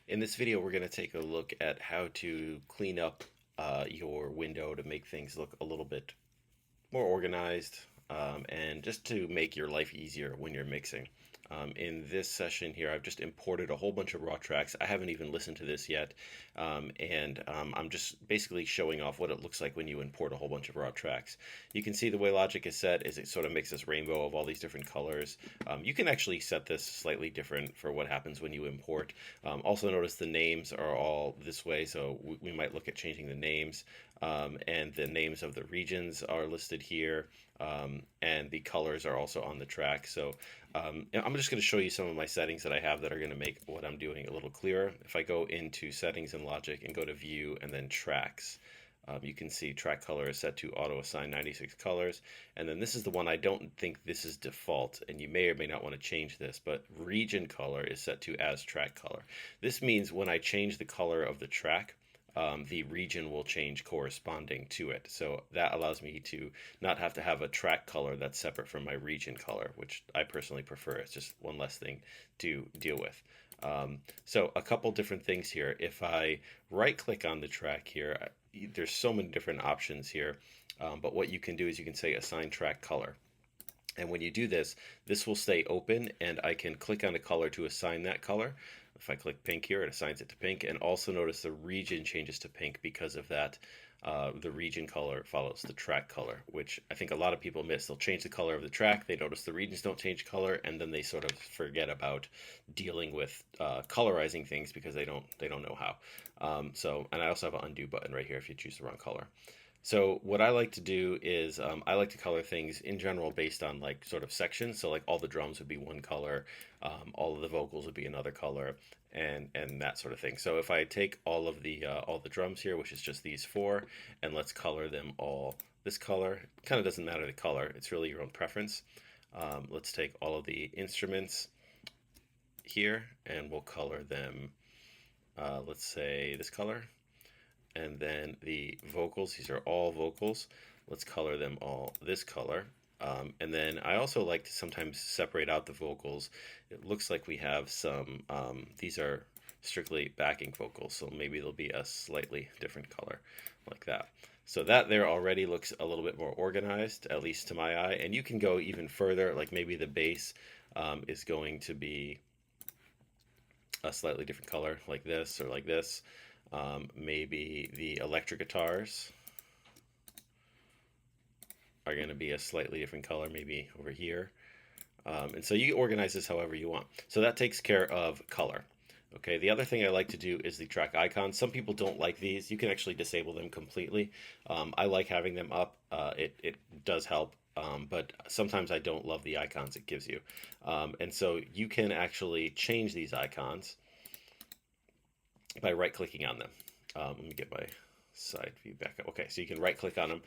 In this video, we're going to take a look at how to clean up your window to make things look a little bit more organized, and just to make your life easier when you're mixing. In this session here, I've just imported a whole bunch of raw tracks. I haven't even listened to this yet, and I'm just basically showing off what it looks like when you import a whole bunch of raw tracks. You can see the way Logic is set is it sort of makes this rainbow of all these different colors. You can actually set this slightly different for what happens when you import. Also notice the names are all this way, so we might look at changing the names. And the names of the regions are listed here, and the colors are also on the track. So I'm just going to show you some of my settings that I have that are going to make what I'm doing a little clearer. If I go into settings in Logic and go to view and then tracks, you can see track color is set to auto assign 96 colors. And then this is the one I don't think this is default, and you may or may not want to change this, but region color is set to as track color. This means when I change the color of the track, the region will change corresponding to it. So that allows me to not have to have a track color that's separate from my region color, which I personally prefer. It's just one less thing to deal with. So a couple different things here. If I right click on the track here, there's so many different options here. But what you can do is you can say assign track color. And when you do this, this will stay open and I can click on a color to assign that color. If I click pink here, it assigns it to pink. And also notice the region changes to pink because of that. The region color follows the track color, which I think a lot of people miss. They'll change the color of the track, they notice the regions don't change color, and then they sort of forget about dealing with colorizing things because they don't know how. And I also have an undo button right here if you choose the wrong color. So what I like to do is I like to color things in general based on like sort of sections. So like all the drums would be one color, all of the vocals would be another color, and that sort of thing. So if I take all the drums here, which is just these four, and let's color them all this color. It kind of doesn't matter the color; it's really your own preference. Let's take all of the instruments here, and we'll color them. Let's say this color. And then the vocals, these are all vocals. Let's color them all this color. And then I also like to sometimes separate out the vocals. It looks like we have some, these are strictly backing vocals, so maybe they'll be a slightly different color like that. So that there already looks a little bit more organized, at least to my eye. And you can go even further, like maybe the bass is going to be a slightly different color like this or like this. Maybe the electric guitars are going to be a slightly different color, maybe over here. And so you organize this however you want. So that takes care of color. Okay, the other thing I like to do is the track icons. Some people don't like these. You can actually disable them completely. I like having them up. It does help, but sometimes I don't love the icons it gives you. And so you can actually change these icons by right clicking on them. Let me get my side view back up. Okay, so you can right click on them,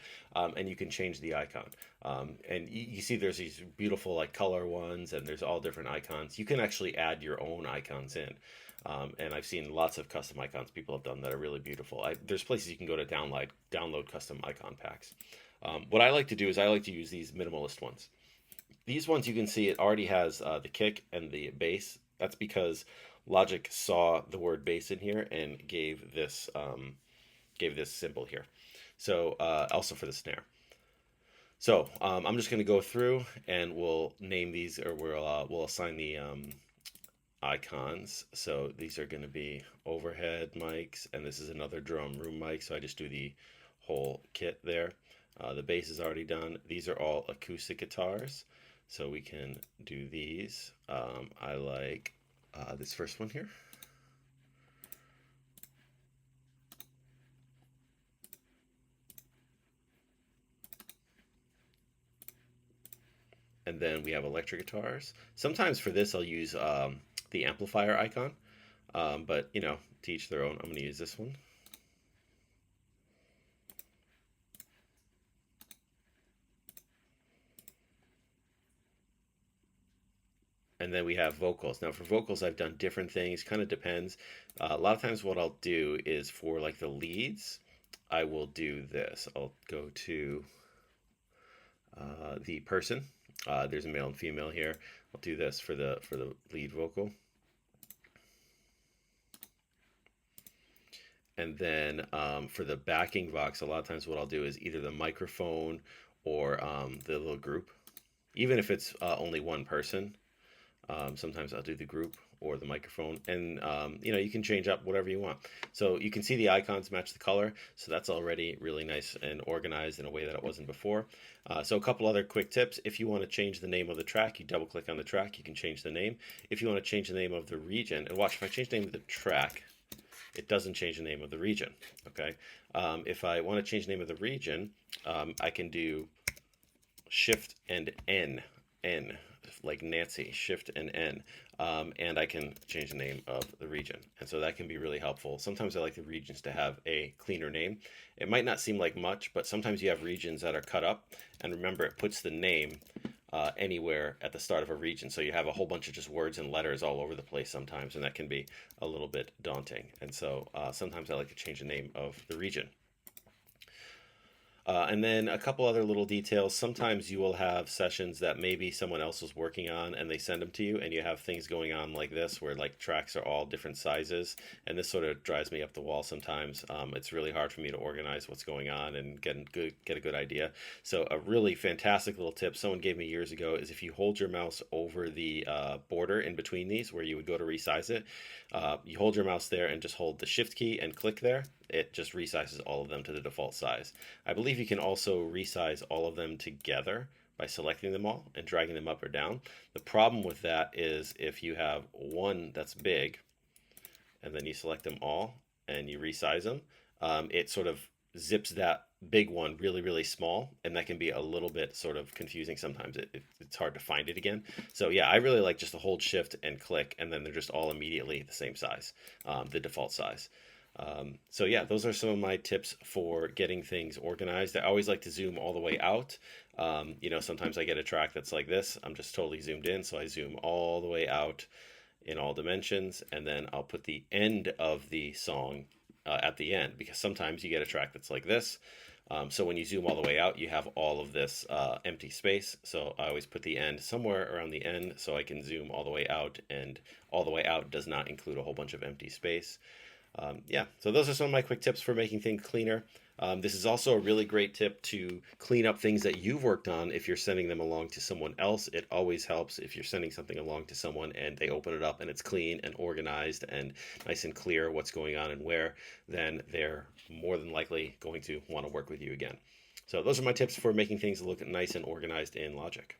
and you can change the icon. And you see there's these beautiful like color ones, and there's all different icons. You can actually add your own icons in. And I've seen lots of custom icons people have done that are really beautiful. There's places you can go to download custom icon packs. What I like to do is I like to use these minimalist ones. These ones you can see it already has the kick and the bass. That's because Logic saw the word bass in here and gave this symbol here. So also for the snare. So I'm just going to go through and we'll name these, or we'll assign the icons. So these are going to be overhead mics, and this is another drum room mic. So I just do the whole kit there. The bass is already done. These are all acoustic guitars, so we can do these. I like this first one here. And then we have electric guitars. Sometimes for this I'll use the amplifier icon, but you know, to each their own. I'm going to use this one. And then we have vocals. Now for vocals, I've done different things, kind of depends. A lot of times what I'll do is for like the leads, I will do this. I'll go to the person. There's a male and female here. I'll do this for the lead vocal. And then for the backing box, a lot of times what I'll do is either the microphone or the little group. Even if it's only one person, sometimes I'll do the group or the microphone, and you can change up whatever you want. So you can see the icons match the color, so that's already really nice and organized in a way that it wasn't before. So a couple other quick tips: if you want to change the name of the track, you double click on the track, you can change the name. If you want to change the name of the region, and watch, if I change the name of the track, it doesn't change the name of the region. Okay. If I want to change the name of the region, I can do Shift and N, like Nancy, Shift and N, and I can change the name of the region. And so that can be really helpful. Sometimes I like the regions to have a cleaner name. It might not seem like much, but sometimes you have regions that are cut up, and remember, it puts the name anywhere at the start of a region. So you have a whole bunch of just words and letters all over the place sometimes, and that can be a little bit daunting. And so sometimes I like to change the name of the region. And then a couple other little details. Sometimes you will have sessions that maybe someone else was working on and they send them to you, and you have things going on like this where like tracks are all different sizes. And this sort of drives me up the wall sometimes. It's really hard for me to organize what's going on and get a good idea. So a really fantastic little tip someone gave me years ago is if you hold your mouse over the border in between these where you would go to resize it, you hold your mouse there and just hold the shift key and click there. It just resizes all of them to the default size. I believe you can also resize all of them together by selecting them all and dragging them up or down. The problem with that is if you have one that's big and then you select them all and you resize them, it sort of zips that big one really, really small, and that can be a little bit sort of confusing sometimes. It's hard to find it again. So yeah, I really like just to hold shift and click, and then they're just all immediately the same size, the default size. So yeah, those are some of my tips for getting things organized. I always like to zoom all the way out. Sometimes I get a track that's like this. I'm just totally zoomed in, so I zoom all the way out in all dimensions, and then I'll put the end of the song at the end, because sometimes you get a track that's like this. So when you zoom all the way out, you have all of this empty space. So I always put the end somewhere around the end so I can zoom all the way out, and all the way out does not include a whole bunch of empty space. So those are some of my quick tips for making things cleaner. This is also a really great tip to clean up things that you've worked on if you're sending them along to someone else. It always helps if you're sending something along to someone and they open it up and it's clean and organized and nice and clear what's going on and where, then they're more than likely going to want to work with you again. So those are my tips for making things look nice and organized in Logic.